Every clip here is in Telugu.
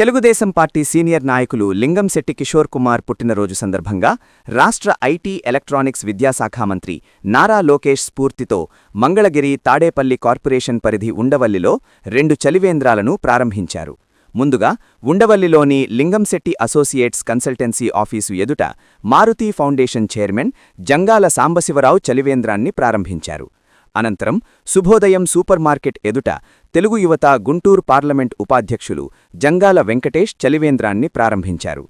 తెలుగుదేశం పార్టీ సీనియర్ నాయకులు లింగంశెట్టి కిషోర్ కుమార్ పుట్టినరోజు సందర్భంగా రాష్ట్ర ఐటీ ఎలక్ట్రానిక్స్ విద్యాశాఖ మంత్రి నారా లోకేష్ స్ఫూర్తితో మంగళగిరి తాడేపల్లి కార్పొరేషన్ పరిధి ఉండవల్లిలో 2 చలివేంద్రాలను ప్రారంభించారు. ముందుగా ఉండవల్లిలోని లింగంశెట్టి అసోసియేట్స్ కన్సల్టెన్సీ ఆఫీసు ఎదుట మారుతి ఫౌండేషన్ చైర్మన్ జంగాల సాంబశివరావు చలివేంద్రాన్ని ప్రారంభించారు. అనంతరం శుభోదయం సూపర్ మార్కెట్ ఎదుట తెలుగు యువత గుంటూరు పార్లమెంట్ ఉపాధ్యక్షులు జంగాల వెంకటేష్ చలివేంద్రాన్ని ప్రారంభించారు.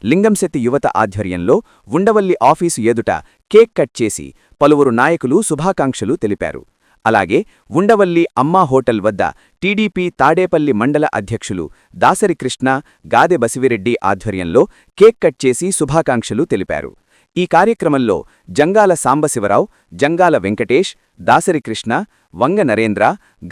లింగంశెట్టి యువత ఆధ్వర్యంలో ఉండవల్లి ఆఫీసు ఎదుట కేక్ కట్ చేసి పలువురు నాయకులు శుభాకాంక్షలు తెలిపారు. అలాగే ఉండవల్లి అమ్మా హోటల్ వద్ద టీడీపీ తాడేపల్లి మండల అధ్యక్షులు దాసరి కృష్ణ గాదె బసివిరెడ్డి ఆధ్వర్యంలో కేక్ కట్ చేసి శుభాకాంక్షలు తెలిపారు. ఈ కార్యక్రమంలో జంగాల సాంబశివరావు, జంగాల వెంకటేష్, దాసరి కృష్ణ, వంగ నరేంద్ర,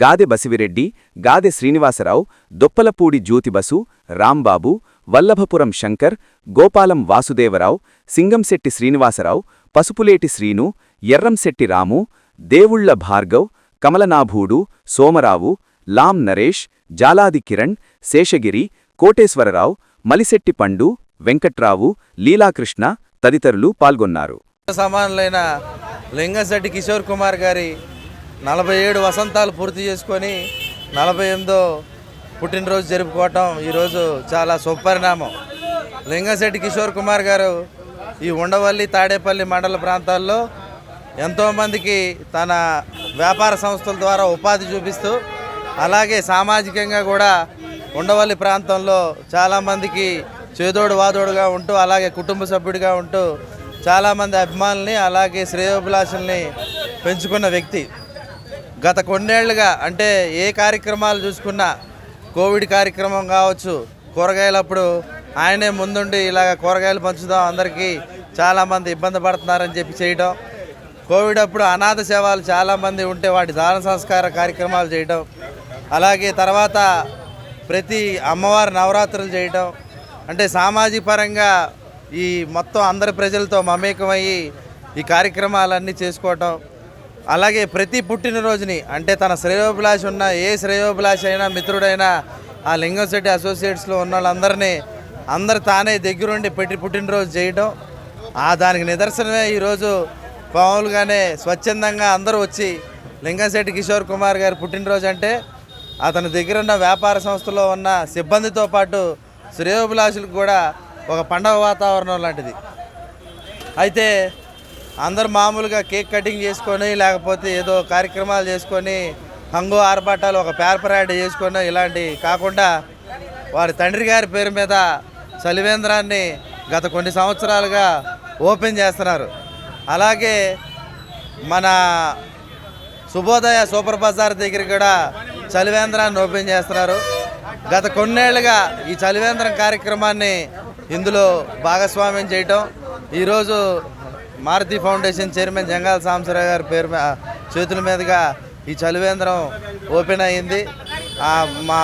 గాదె బసివిరెడ్డి, గాదె శ్రీనివాసరావు, దొప్పలపూడి జ్యోతిబసు, రాంబాబు, వల్లభపురం శంకర్, గోపాలం వాసుదేవరావు, సింగంశెట్టి శ్రీనివాసరావు, పసుపులేటి శ్రీను, ఎర్రంశెట్టి రాము, దేవుళ్ల భార్గవ్, కమలనాభూడు, సోమరావు, లాం నరేష్, జాలాది కిరణ్, శేషగిరి, కోటేశ్వరరావు, మలిశెట్టి పండు, వెంకట్రావు, లీలాకృష్ణ తదితరులు పాల్గొన్నారు. సమానులైన లింగంశెట్టి కిషోర్ కుమార్ గారి 47 వసంతాలు పూర్తి చేసుకొని 48వ పుట్టినరోజు జరుపుకోవటం ఈరోజు చాలా శుభపరిణామం. లింగంశెట్టి కిషోర్ కుమార్ గారు ఈ ఉండవల్లి తాడేపల్లి మండల ప్రాంతాల్లో ఎంతోమందికి తన వ్యాపార సంస్థల ద్వారా ఉపాధి చూపిస్తూ అలాగే సామాజికంగా కూడా ఉండవల్లి ప్రాంతంలో చాలామందికి చేదోడు వాదోడుగా ఉంటూ అలాగే కుటుంబ సభ్యుడిగా ఉంటూ చాలామంది అభిమానుల్ని అలాగే శ్రేయోభిలాషుల్ని పెంచుకున్న వ్యక్తి. గత కొన్నేళ్లుగా అంటే ఏ కార్యక్రమాలు చూసుకున్నా కోవిడ్ కార్యక్రమం కావచ్చు, కూరగాయలప్పుడు ఆయనే ముందుండి ఇలాగ కూరగాయలు పంచుదాం అందరికీ చాలామంది ఇబ్బంది పడుతున్నారని చెప్పి చేయడం, కోవిడ్ అప్పుడు అనాథ సేవలు చాలామంది ఉంటే వాటి దాన సంస్కార కార్యక్రమాలు చేయడం, అలాగే తర్వాత ప్రతి అమ్మవారి నవరాత్రులు చేయడం, అంటే సామాజిక పరంగా ఈ మొత్తం అందరి ప్రజలతో మమేకమయ్యి ఈ కార్యక్రమాలన్నీ చేసుకోవటం, అలాగే ప్రతి పుట్టినరోజుని అంటే తన శ్రేయోభిలాష ఉన్న ఏ శ్రేయోభిలాష అయినా మిత్రుడైనా ఆ లింగంశెట్టి అసోసియేట్స్లో ఉన్న వాళ్ళందరినీ అందరు తానే దగ్గరుండి పుట్టినరోజు చేయడం, దానికి నిదర్శనమే ఈరోజు మామూలుగానే స్వచ్ఛందంగా అందరూ వచ్చి లింగంశెట్టి కిషోర్ కుమార్ గారి పుట్టినరోజు అంటే అతని దగ్గరున్న వ్యాపార సంస్థలో ఉన్న సిబ్బందితో పాటు శ్రేయోభిలాషులకు కూడా ఒక పండగ వాతావరణం లాంటిది. అయితే అందరు మామూలుగా కేక్ కటింగ్ చేసుకొని లేకపోతే ఏదో కార్యక్రమాలు చేసుకొని హంగు ఆర్భాటాలు ఒక పేపర్ యాడ్ చేసుకొని ఇలాంటి కాకుండా వారి తండ్రి గారి పేరు మీద చలివేంద్రాన్ని గత కొన్ని సంవత్సరాలుగా ఓపెన్ చేస్తున్నారు. అలాగే మన శుభోదయ సూపర్ బజార్ దగ్గర కూడా చలివేంద్రాన్ని ఓపెన్ చేస్తున్నారు. గత కొన్నేళ్లుగా ఈ చలివేంద్రం కార్యక్రమాన్ని ఇందులో భాగస్వామ్యం చేయటం ఈరోజు మారుతి ఫౌండేషన్ చైర్మన్ జంగాల సాంబశివరావు గారి పేరు చేతుల మీదుగా ఈ చలివేంద్రం ఓపెన్ అయ్యింది. మా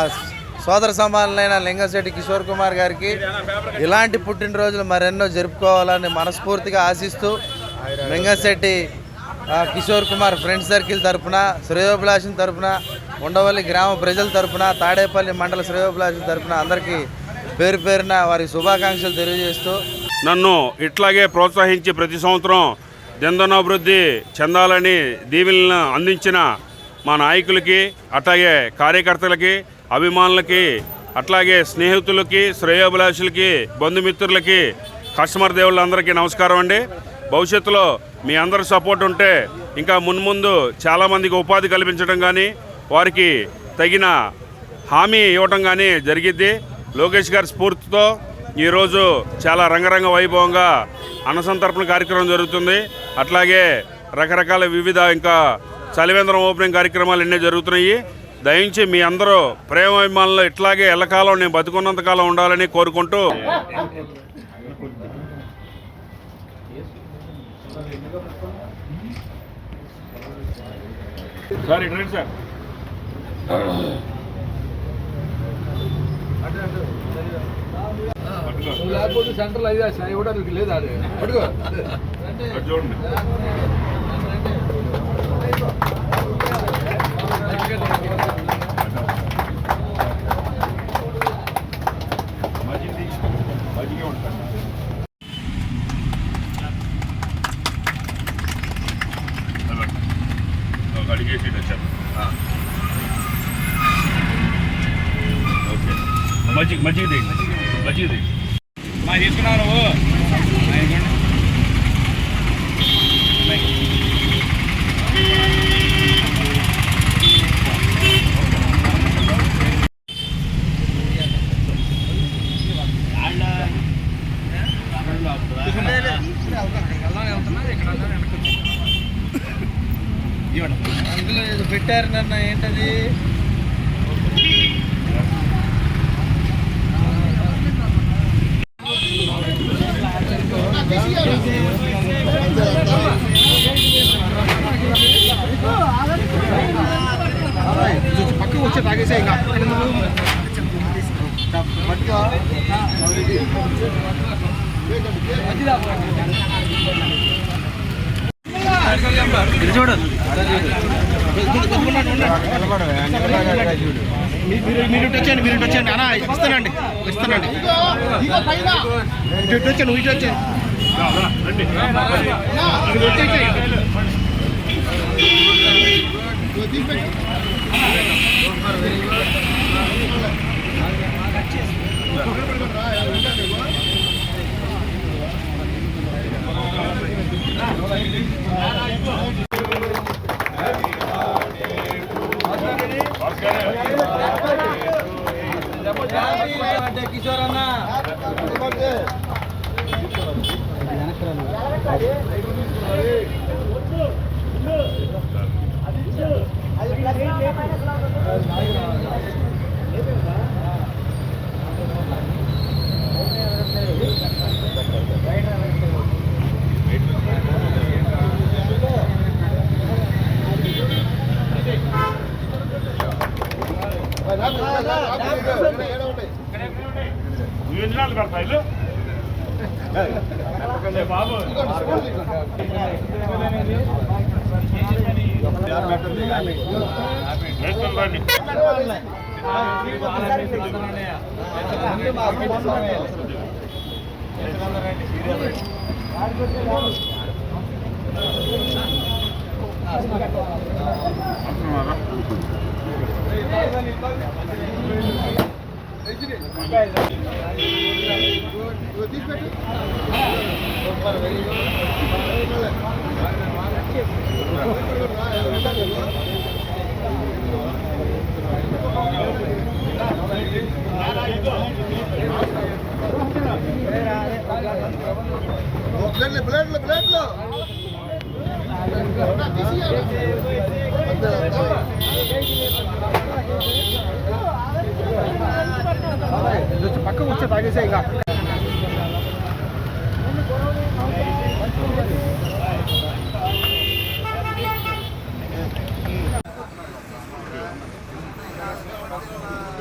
సోదర సమానులైన లింగంశెట్టి కిషోర్ కుమార్ గారికి ఇలాంటి పుట్టినరోజులు మరెన్నో జరుపుకోవాలని మనస్ఫూర్తిగా ఆశిస్తూ లింగంశెట్టి కిషోర్ కుమార్ ఫ్రెండ్స్ సర్కిల్ తరఫున, శ్రేయోభిలాషం తరఫున, ఉండవల్లి గ్రామ ప్రజల తరఫున, తాడేపల్లి మండల శ్రేయోభిలాషం తరఫున అందరికీ పేరు పేరున వారి శుభాకాంక్షలు తెలియజేస్తూ నన్ను ఇట్లాగే ప్రోత్సహించి ప్రతి సంవత్సరం జనధనాభివృద్ధి చెందాలని దీవెనలను అందించిన మా నాయకులకి, అట్లాగే కార్యకర్తలకి, అభిమానులకి, అట్లాగే స్నేహితులకి, శ్రేయోభిలాషులకి, బంధుమిత్రులకి, కస్టమర్ దేవుళ్ళందరికీ నమస్కారం అండి. భవిష్యత్తులో మీ అందరి సపోర్ట్ ఉంటే ఇంకా మున్ముందు చాలామందికి ఉపాధి కల్పించడం కానీ వారికి తగిన హామీ ఇవ్వటం కానీ జరిగిద్ది. లోకేష్ గారి స్ఫూర్తితో ఈరోజు చాలా రంగరంగ వైభవంగా అన్నసంతర్పణ కార్యక్రమం జరుగుతుంది. అట్లాగే రకరకాల వివిధ ఇంకా చలివేంద్రం ఓపెనింగ్ కార్యక్రమాలు ఎన్నో జరుగుతున్నాయి. దయించి మీ అందరూ ప్రేమాభిమానులు ఇట్లాగే ఎల్లకాలం నేను బతుకున్నంతకాలం ఉండాలని కోరుకుంటూ సార్ ఇటు సార్ లేకపోతే సెంట్రల్ అయితే ఇవ్వడానికి లేదా చూడండి. చేసి వచ్చాను. ఓకే, మజ్జిగ తీయండి. మా తీసుకున్నావు నువ్వు. అందులో ఏదో పెట్టారు నన్న, ఏంటది? పక్కకు వచ్చే తాగేసే ఇంకా మీరు వచ్చేయండి అన్నా, ఇస్తానండి ఇటు వచ్చాను, ఇటు వచ్చాను. కిషోర్ అన్న యోజనాలు పెడతాయి బాబు. వేస్తుందండి. పక్కకు వచ్చే తాగేసే ఇంకా